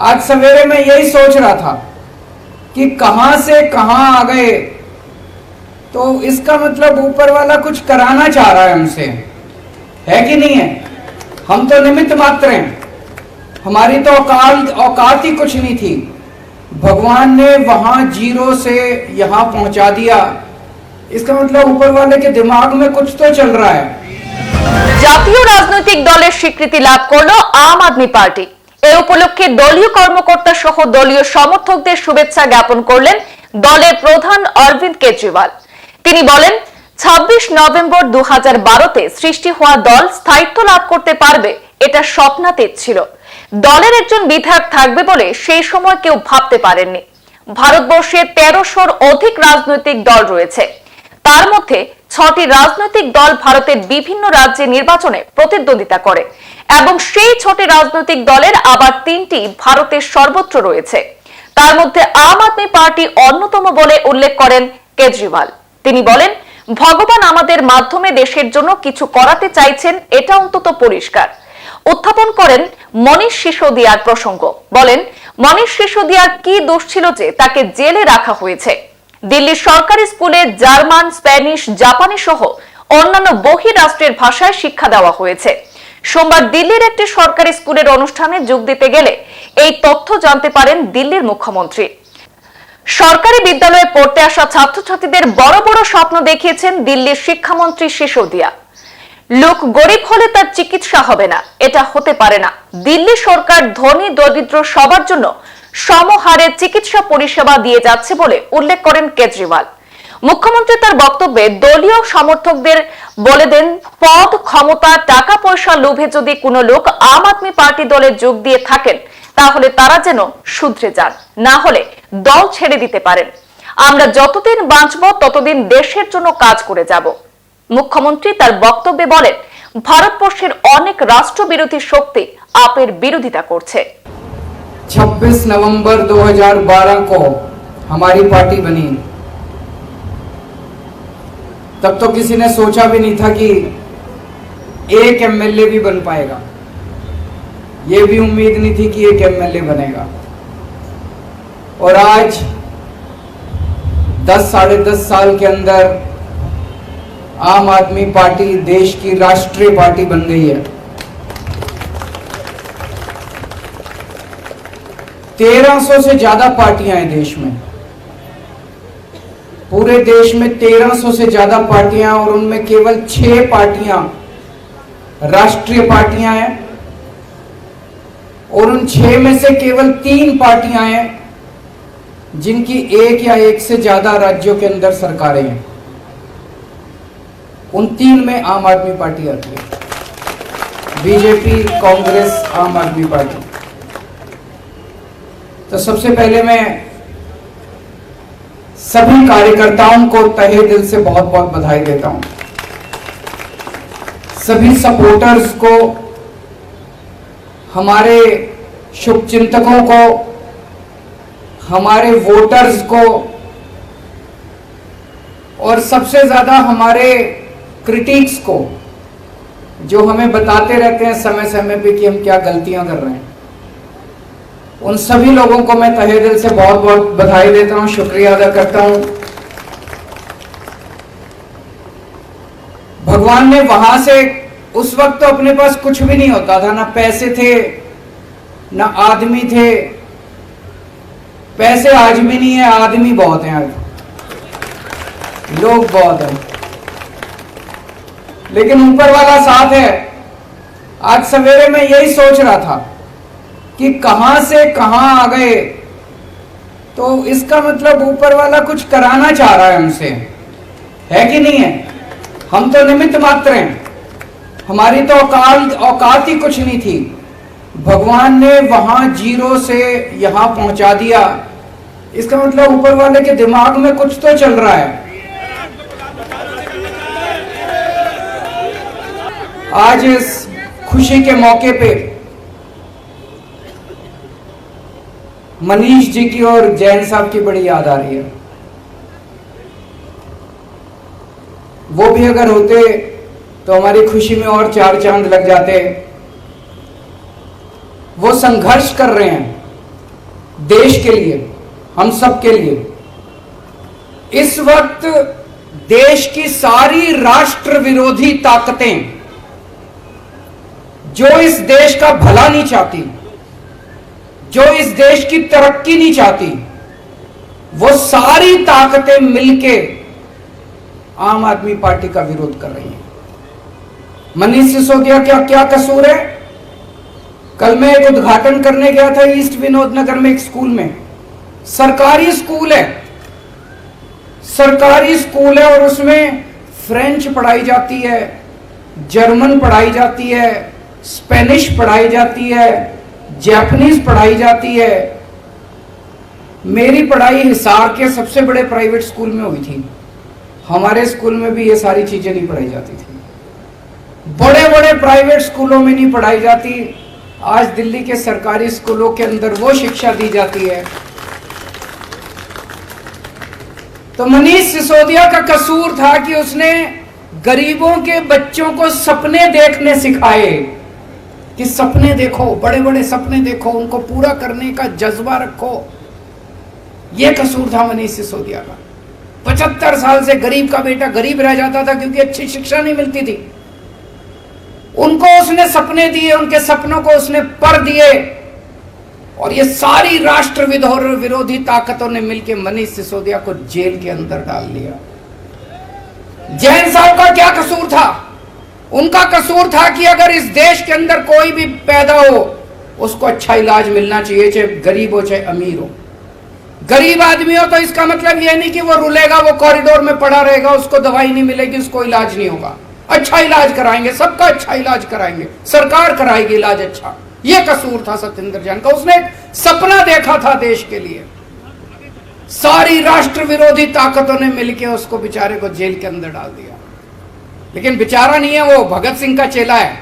आज सवेरे मैं यही सोच रहा था कि कहां से कहां आ गए। तो इसका मतलब ऊपर वाला कुछ कराना चाह रहा है हमसे, है कि नहीं है? हम तो निमित्त मात्र हैं, हमारी तो औकात ही कुछ नहीं थी। भगवान ने वहां जीरो से यहां पहुंचा दिया। इसका मतलब ऊपर वाले के दिमाग में कुछ तो चल रहा है। জাতীয় রাজনৈতিক দলের স্বীকৃতি লাভ করলো আম আদমি পার্টি। এই উপলক্ষে দলীয় কর্মকর্তা সহ দলীয় সমর্থকদের শুভেচ্ছা জ্ঞাপন করলেন দলের প্রধান অরবিন্দ কেজরিওয়াল। তিনি বলেন, 26 নভেম্বর 2012-তে সৃষ্টি হওয়া দল স্থায়িত্ব লাভ করতে পারবে এটা স্বপ্নাতীত ছিল। দলের একজন বিধায়ক থাকবে বলে সেই সময় কেউ ভাবতে পারেননি। ভারতবর্ষে 1300-র অধিক রাজনৈতিক দল রয়েছে, তার মধ্যে 6টি রাজনৈতিক দল ভারতের বিভিন্ন রাজ্যে নির্বাচনে প্রতিদ্বন্দ্বিতা করে এবং সেই 6টি রাজনৈতিক দলের আবার 3টি ভারতের সর্বত্র রয়েছে। তার মধ্যে আম আদমি পার্টি অন্যতম বলে উল্লেখ করেন কেজরিওয়াল। তিনি বলেন, ভগবান আমাদের মাধ্যমে দেশের জন্য কিছু করাতে চাইছেন, এটা অন্তত পরিষ্কার। উত্থাপন করেন মনীষ সিসোদিয়ার প্রসঙ্গ। বলেন, মনীষ সিসোদিয়ার কি দোষ ছিল যে তাকে জেলে রাখা হয়েছে? দিল্লির সরকারি স্কুলে জার্মান, স্প্যানিশ, জাপানি সহ অন্যান্য বহিরাষ্ট্রের ভাষায় শিক্ষা দেওয়া হয়েছে। সোমবার দিল্লির একটি সরকারি স্কুলের অনুষ্ঠানে যোগ দিতে গেলে এই তথ্য জানতে পারেন দিল্লির মুখ্যমন্ত্রী। সরকারি বিদ্যালয়ে পড়তে আসা ছাত্রছাত্রীদের বড় বড় স্বপ্ন দেখিয়েছেন দিল্লির শিক্ষামন্ত্রী সিসোদিয়া। লোক গরিব হলে তার চিকিৎসা হবে না, এটা হতে পারে না। দিল্লি সরকার ধনী দরিদ্র সবার জন্য সমহারে চিকিৎসা পরিষেবা দিয়ে যাচ্ছে বলে উল্লেখ করেন কেজরিওয়াল। মুখ্যমন্ত্রী তার বক্তব্যে দলীয় সমর্থকদের বলে দেন, পদ, ক্ষমতা, টাকা পয়সা লোভে যদি কোনো লোক আম আদমি পার্টি দলে যোগ দিয়ে থাকেন তাহলে তারা যেন শুধরে যান, না হলে দল ছেড়ে দিতে পারেন। আমরা যতদিন বাঁচব ততদিন দেশের জন্য কাজ করে যাব। মুখ্যমন্ত্রী তার বক্তব্যে বলেন, ভারতবর্ষের অনেক রাষ্ট্রবিরোধী শক্তি আপের বিরোধিতা করছে। 26 नवंबर 2012 को हमारी पार्टी बनी, तब तो किसी ने सोचा भी नहीं था कि एक एमएलए भी बन पाएगा। ये भी उम्मीद नहीं थी कि एक एमएलए बनेगा। और आज 10 साढ़े 10 साल के अंदर आम आदमी पार्टी देश की राष्ट्रीय पार्टी बन गई है। 1300 से ज्यादा पार्टियां हैं देश में, पूरे देश में 1300 से ज्यादा पार्टियां, और उनमें केवल 6 पार्टियां राष्ट्रीय पार्टियां हैं, और उन 6 में से केवल 3 पार्टियां हैं जिनकी एक या एक से ज्यादा राज्यों के अंदर सरकारें हैं। उन 3 में आम आदमी पार्टी आती है, बीजेपी, कांग्रेस, आम आदमी पार्टी। तो सबसे पहले मैं सभी कार्यकर्ताओं को तहे दिल से बहुत बहुत बधाई देता हूं। सभी सपोर्टर्स को, हमारे शुभचिंतकों को, हमारे वोटर्स को, और सबसे ज्यादा हमारे क्रिटिक्स को, जो हमें बताते रहते हैं समय समय पे कि हम क्या गलतियां कर रहे हैं। उन सभी लोगों को मैं तहे दिल से बहुत बहुत बधाई देता हूं, शुक्रिया अदा करता हूं। भगवान ने वहां से, उस वक्त तो अपने पास कुछ भी नहीं होता था, ना पैसे थे ना आदमी थे। पैसे आज भी नहीं है, आदमी बहुत हैं, आज लोग बहुत हैं, लेकिन ऊपर वाला साथ है। आज सवेरे मैं यही सोच रहा था कि कहां से कहां आ गए। तो इसका मतलब ऊपर वाला कुछ कराना चाह रहा है हमसे, है कि नहीं है? हम तो निमित्त मात्र हैं, हमारी तो औकात ही कुछ नहीं थी। भगवान ने वहां जीरो से यहां पहुंचा दिया। इसका मतलब ऊपर वाले के दिमाग में कुछ तो चल रहा है। आज इस खुशी के मौके पे मनीष जी की और जैन साहब की बड़ी याद आ रही है। वो भी अगर होते तो हमारी खुशी में और 4 चांद लग जाते। वो संघर्ष कर रहे हैं देश के लिए, हम सब के लिए। इस वक्त देश की सारी राष्ट्र विरोधी ताकतें जो इस देश का भला नहीं चाहती, जो इस देश की तरक्की नहीं चाहती, वो सारी ताकतें मिलके आम आदमी पार्टी का विरोध कर रही हैं। मनीष सिसोदिया का क्या कसूर है? कल मैं एक उद्घाटन करने गया था ईस्ट विनोद नगर में, एक स्कूल में, सरकारी स्कूल है, सरकारी स्कूल है, और उसमें फ्रेंच पढ़ाई जाती है, जर्मन पढ़ाई जाती है, स्पेनिश पढ़ाई जाती है, जापानीज पढ़ाई जाती है। मेरी पढ़ाई हिसार के सबसे बड़े प्राइवेट स्कूल में हुई थी। हमारे स्कूल में भी ये सारी चीजें नहीं पढ़ाई जाती थी, बड़े बड़े प्राइवेट स्कूलों में नहीं पढ़ाई जाती। आज दिल्ली के सरकारी स्कूलों के अंदर वो शिक्षा दी जाती है। तो मनीष सिसोदिया का कसूर था कि उसने गरीबों के बच्चों को सपने देखने सिखाए, कि सपने देखो, बड़े बड़े सपने देखो, उनको पूरा करने का जज्बा रखो। यह कसूर था मनीष सिसोदिया का। 75 साल से गरीब का बेटा गरीब रह जाता था क्योंकि अच्छी शिक्षा नहीं मिलती थी। उनको उसने सपने दिए, उनके सपनों को उसने पर दिए, और ये सारी राष्ट्र विरोधी ताकतों ने मिलकर मनीष सिसोदिया को जेल के अंदर डाल लिया। जैन साहब का क्या कसूर था? उनका कसूर था कि अगर इस देश के अंदर कोई भी पैदा हो, उसको अच्छा इलाज मिलना चाहिए, चाहे गरीब हो चाहे अमीर हो। गरीब आदमी हो तो इसका मतलब यह नहीं कि वो रुलेगा, वो कॉरिडोर में पड़ा रहेगा, उसको दवाई नहीं मिलेगी, उसको इलाज नहीं होगा। अच्छा इलाज कराएंगे, सबका अच्छा इलाज कराएंगे, सरकार कराएगी इलाज अच्छा। यह कसूर था सत्येंद्र जैन का। उसने एक सपना देखा था देश के लिए। सारी राष्ट्र विरोधी ताकतों ने मिलकर उसको बेचारे को जेल के अंदर डाल दिया। लेकिन बेचारा नहीं है, वो भगत सिंह का चेला है।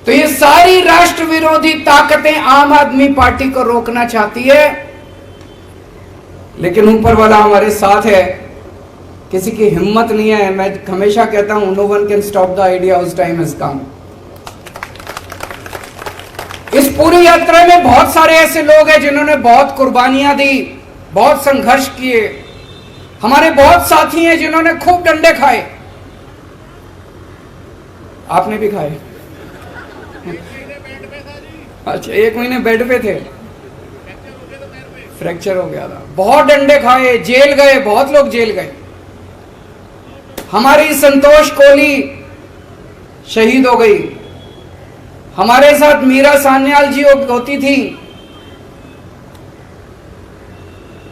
तो ये सारी राष्ट्र विरोधी ताकतें आम आदमी पार्टी को रोकना चाहती है, लेकिन ऊपर वाला हमारे साथ है। किसी की हिम्मत नहीं है। मैं हमेशा कहता हूं, no one can stop the idea whose time has come. इस पूरी यात्रा में बहुत सारे ऐसे लोग हैं जिन्होंने बहुत कुर्बानियां दी, बहुत संघर्ष किए। हमारे बहुत साथी हैं जिन्होंने खूब डंडे खाए। आपने भी खाए? अच्छा, 1 महीने बेड पे थे, फ्रैक्चर हो गया था। बहुत डंडे खाए, जेल गए, बहुत लोग जेल गए। हमारी संतोष कोहली शहीद हो गई। हमारे साथ मीरा सान्याल जी होती थी।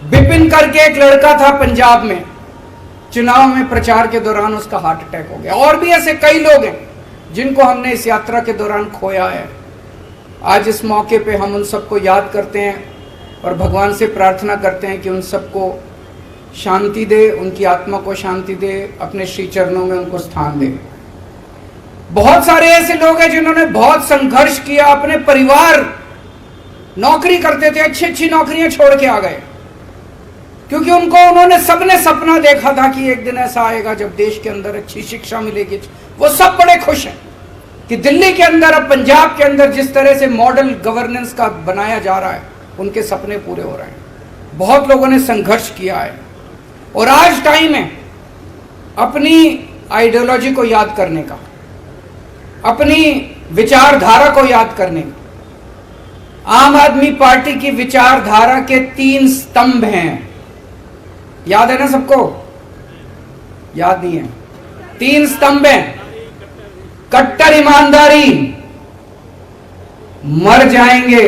बिपिन करके एक लड़का था पंजाब में, चुनाव में प्रचार के दौरान उसका हार्ट अटैक हो गया। और भी ऐसे कई लोग हैं जिनको हमने इस यात्रा के दौरान खोया है। आज इस मौके पे हम उन सबको याद करते हैं और भगवान से प्रार्थना करते हैं कि उन सबको शांति दे, उनकी आत्मा को शांति दे, अपने श्री चरणों में उनको स्थान दे। बहुत सारे ऐसे लोग हैं जिन्होंने बहुत संघर्ष किया। अपने परिवार, नौकरी करते थे, अच्छी अच्छी नौकरियां छोड़ के आ गए, क्योंकि उन्होंने सबने सपना देखा था कि एक दिन ऐसा आएगा जब देश के अंदर अच्छी शिक्षा मिलेगी। वो सब बड़े खुश हैं कि दिल्ली के अंदर, अब पंजाब के अंदर जिस तरह से मॉडल गवर्नेंस का बनाया जा रहा है, उनके सपने पूरे हो रहे हैं। बहुत लोगों ने संघर्ष किया है और आज टाइम है अपनी आइडियोलॉजी को याद करने का, अपनी विचारधारा को याद करने का। आम आदमी पार्टी की विचारधारा के 3 स्तंभ हैं। याद है ना सबको? याद नहीं है? 3 स्तंभ हैं। कट्टर ईमानदारी, मर जाएंगे,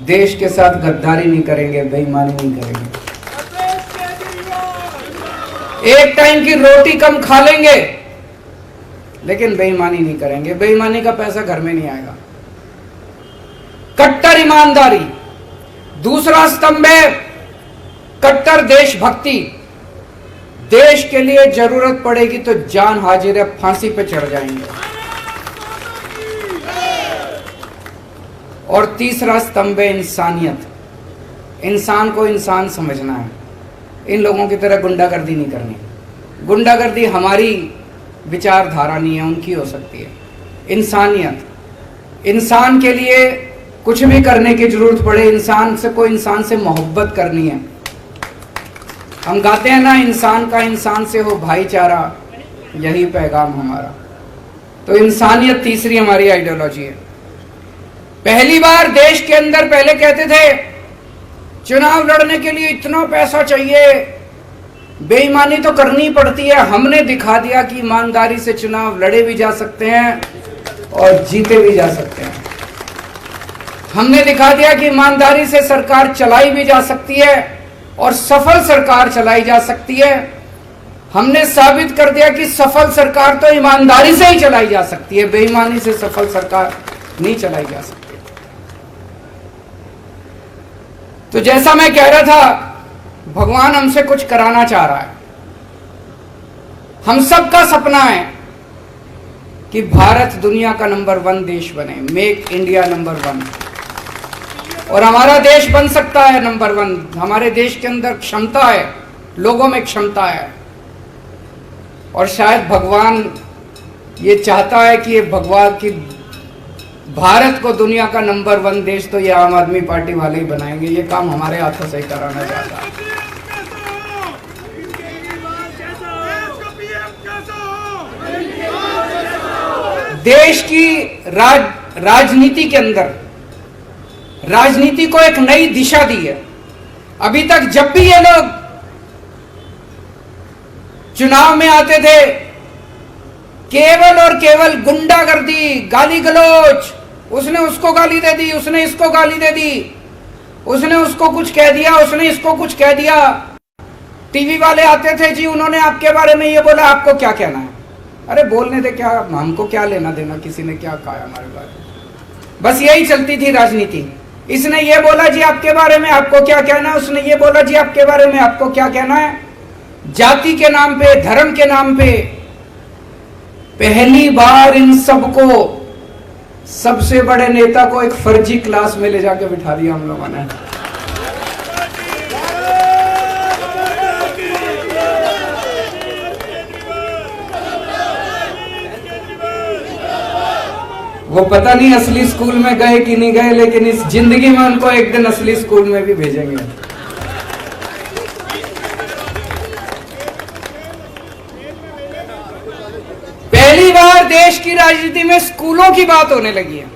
देश के साथ गद्दारी नहीं करेंगे, बेईमानी नहीं करेंगे, एक टाइम की रोटी कम खा लेंगे लेकिन बेईमानी नहीं करेंगे। बेईमानी का पैसा घर में नहीं आएगा। कट्टर ईमानदारी। दूसरा स्तंभ है कट्टर देशभक्ति। देश के लिए जरूरत पड़ेगी तो जान हाजिर है, फांसी पे चढ़ जाएंगे। और तीसरा स्तंभ है इंसानियत। इंसान को इंसान समझना है। इन लोगों की तरह गुंडागर्दी नहीं करनी। गुंडागर्दी हमारी विचारधारा नहीं है, उनकी हो सकती है। इंसानियत। इंसान के लिए कुछ भी करने की जरूरत पड़े, इंसान से मोहब्बत करनी है। हम गाते हैं ना, इंसान का इंसान से हो भाईचारा, यही पैगाम हमारा। तो इंसानियत तीसरी हमारी आइडियोलॉजी है। पहली बार देश के अंदर पहले कहते थे चुनाव लड़ने के लिए इतना पैसा चाहिए, बेईमानी तो करनी पड़ती है। हमने दिखा दिया कि ईमानदारी से चुनाव लड़े भी जा सकते हैं और जीते भी जा सकते हैं। हमने दिखा दिया कि ईमानदारी से सरकार चलाई भी जा सकती है और सफल सरकार चलाई जा सकती है। हमने साबित कर दिया कि सफल सरकार तो ईमानदारी से ही चलाई जा सकती है, बेईमानी से सफल सरकार नहीं चलाई जा सकती। तो जैसा मैं कह रहा था, भगवान हमसे कुछ कराना चाह रहा है। हम सबका सपना है कि भारत दुनिया का नंबर 1 देश बने, मेक इंडिया नंबर 1। और हमारा देश बन सकता है नंबर 1। हमारे देश के अंदर क्षमता है, लोगों में क्षमता है। और शायद भगवान ये चाहता है कि भारत को दुनिया का नंबर 1 देश तो ये आम आदमी पार्टी वाले ही बनाएंगे। ये काम हमारे हाथों से ही कराना चाहता है। देश की राजनीति के अंदर राजनीति को एक नई दिशा दी है। अभी तक जब भी ये लोग चुनाव में आते थे, केवल और केवल गुंडागर्दी, गाली गलौज, उसने उसको गाली दे दी, उसने इसको गाली दे दी, उसने उसको कुछ कह दिया, उसने इसको कुछ कह दिया। टीवी वाले आते थे, जी उन्होंने आपके बारे में ये बोला, आपको क्या कहना है? अरे बोलने दे, क्या हमको क्या लेना देना किसी ने क्या कहा हमारे बारे में। बस यही चलती थी राजनीति। इसने ये बोला जी आपके बारे में, आपको क्या कहना है? उसने ये बोला जी आपके बारे में, आपको क्या कहना है? जाति के नाम पे, धर्म के नाम पे पहली बार इन सबको, सबसे बड़े नेता को एक फर्जी क्लास में ले जाके बिठा दिया हम लोगों ने। वो पता नहीं असली स्कूल में गए कि नहीं गए, लेकिन इस जिंदगी में उनको एक दिन असली स्कूल में भी भेजेंगे। पहली बार देश की राजनीति में स्कूलों की बात होने लगी है।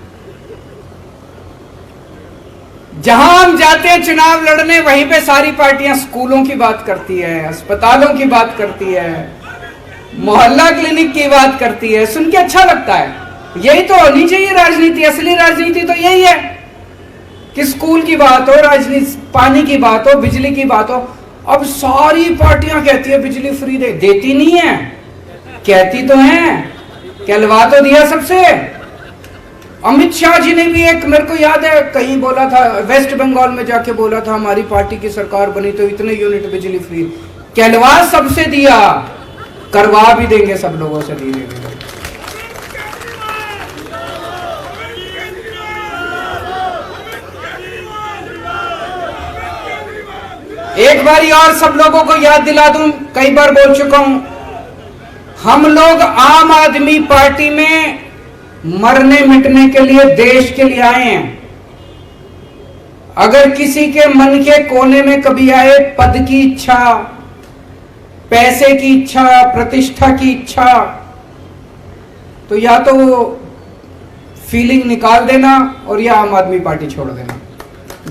जहां हम जाते हैं चुनाव लड़ने, वहीं पे सारी पार्टियां स्कूलों की बात करती है, अस्पतालों की बात करती है, मोहल्ला क्लिनिक की बात करती है। सुन के अच्छा लगता है। यही तो होनी चाहिए राजनीति। असली राजनीति तो यही है कि स्कूल की बात हो, राजनीति, पानी की बात हो, बिजली की बात हो। अब सारी पार्टियां कहती है बिजली फ्री देती नहीं है, कहती तो हैं, कहलवा तो दिया सबसे। अमित शाह जी ने भी एक, मेरे को याद है कहीं बोला था, वेस्ट बंगाल में जाके बोला था हमारी पार्टी की सरकार बनी तो इतने यूनिट बिजली फ्री। कहलवा सबसे दिया, करवा भी देंगे सब लोगों से धीरे धीरे। एक बारी और सब लोगों को याद दिला दूं, कई बार बोल चुका हूं, हम लोग आम आदमी पार्टी में मरने मिटने के लिए, देश के लिए आए हैं। अगर किसी के मन के कोने में कभी आए पद की इच्छा, पैसे की इच्छा, प्रतिष्ठा की इच्छा, तो या तो वो फीलिंग निकाल देना और या आम आदमी पार्टी छोड़ देना।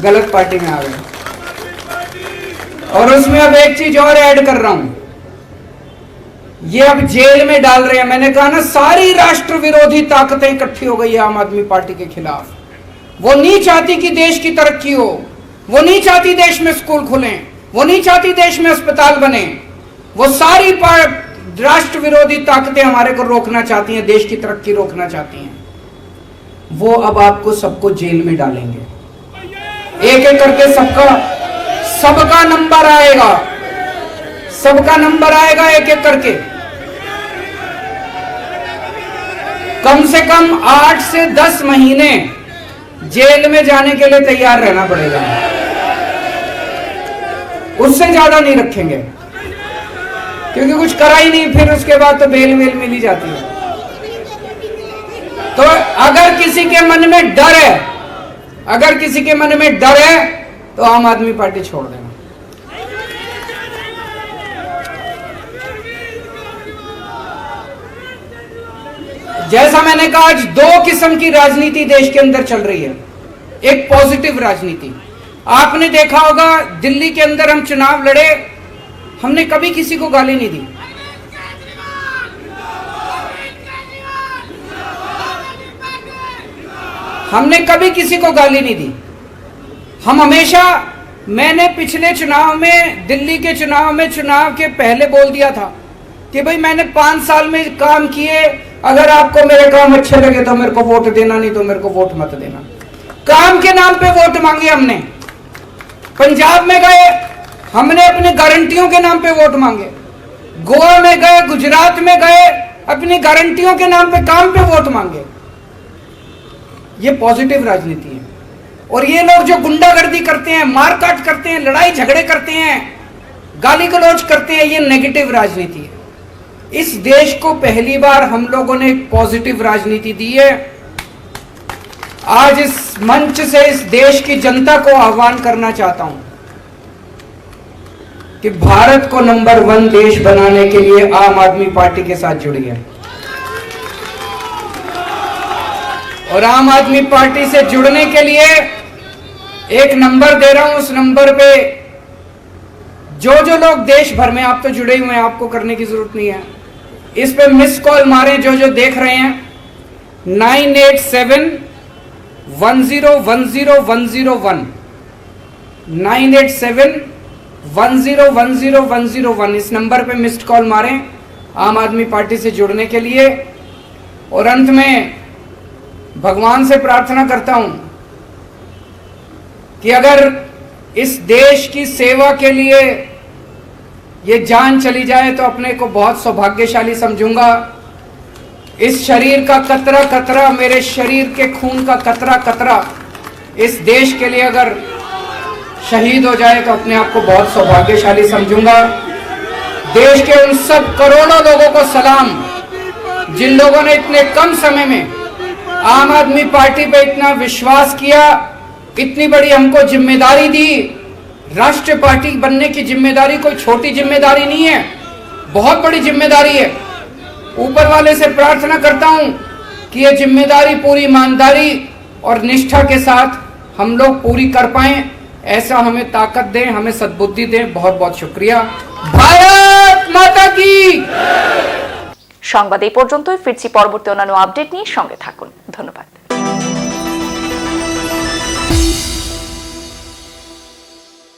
गलत पार्टी में आ गए। और उसमें अब एक चीज और ऐड कर रहा हूं, ये अब जेल में डाल रहे हैं। मैंने कहा ना, सारी राष्ट्र विरोधी ताकतें इकट्ठी हो गई है आम आदमी पार्टी के खिलाफ। वो नहीं चाहती कि देश की तरक्की हो, वो नहीं चाहती देश में स्कूल खुलें, वो नहीं चाहती देश में अस्पताल बने। वो सारी राष्ट्र विरोधी ताकतें हमारे को रोकना चाहती हैं, देश की तरक्की रोकना चाहती हैं। वो अब आपको सबको जेल में डालेंगे, एक एक करके सबका नंबर आएगा, सबका नंबर आएगा एक एक करके। कम से कम 8 से 10 महीने जेल में जाने के लिए तैयार रहना पड़ेगा, उससे ज्यादा नहीं रखेंगे, क्योंकि कुछ करा ही नहीं, फिर उसके बाद तो बेल मिल ही जाती है। तो अगर किसी के मन में डर है, अगर किसी के मन में डर है तो आम आदमी पार्टी छोड़ देना। जैसा मैंने कहा, आज दो किस्म की राजनीति देश के अंदर चल रही है। एक पॉजिटिव राजनीति, आपने देखा होगा दिल्ली के अंदर हम चुनाव लड़े, हमने कभी किसी को गाली नहीं दी। हमने कभी किसी को गाली नहीं दी। हम हमेशा, मैंने पिछले चुनाव में, दिल्ली के चुनाव में, चुनाव के पहले बोल दिया था कि भाई मैंने 5 साल में काम किए, अगर आपको मेरे काम अच्छे लगे तो मेरे को वोट देना, नहीं तो मेरे को वोट मत देना। काम के नाम पे वोट मांगे हमने। पंजाब में गए, हमने अपनी गारंटियों के नाम पे वोट मांगे। गोवा में गए, गुजरात में गए, अपनी गारंटियों के नाम पे, काम पे वोट मांगे। ये पॉजिटिव राजनीति है। और ये लोग जो गुंडागर्दी करते हैं, मारकाट करते हैं, लड़ाई झगड़े करते हैं, गाली गलौज करते हैं, ये नेगेटिव राजनीति है। इस देश को पहली बार हम लोगों ने एक पॉजिटिव राजनीति दी है। आज इस मंच से इस देश की जनता को आह्वान करना चाहता हूं कि भारत को नंबर 1 देश बनाने के लिए आम आदमी पार्टी के साथ जुड़िए। और आम आदमी पार्टी से जुड़ने के लिए एक नंबर दे रहा हूं, उस नंबर पे जो लोग देश भर में, आप तो जुड़े हुए हैं, आपको करने की जरूरत नहीं है, इस पे मिस कॉल मारें जो देख रहे हैं। 9871010101 9871010101 इस नंबर पे मिस्ड कॉल मारें आम आदमी पार्टी से जुड़ने के लिए। और अंत में भगवान से प्रार्थना करता हूं कि अगर इस देश की सेवा के लिए ये जान चली जाए तो अपने को बहुत सौभाग्यशाली समझूंगा। इस शरीर का कतरा कतरा, मेरे शरीर के खून का कतरा कतरा इस देश के लिए अगर शहीद हो जाए तो अपने आप को बहुत सौभाग्यशाली समझूंगा। देश के उन सब करोड़ों लोगों को सलाम जिन लोगों ने इतने कम समय में आम आदमी पार्टी पे इतना विश्वास किया, इतनी बड़ी हमको जिम्मेदारी दी। राष्ट्रीय पार्टी बनने की जिम्मेदारी कोई छोटी जिम्मेदारी नहीं है, बहुत बड़ी जिम्मेदारी है। ऊपर वाले से प्रार्थना करता हूं कि ये जिम्मेदारी पूरी ईमानदारी और निष्ठा के साथ हम लोग पूरी कर पाएं, ऐसा हमें ताकत दें, हमें सद्बुद्धि दें। बहुत बहुत शुक्रिया। भारत माता की। সংবাদ এই পর্যন্তই। ফিরছি পরবর্তী অন্যান্য আপডেট নিয়ে, সঙ্গে থাকুন। ধন্যবাদ।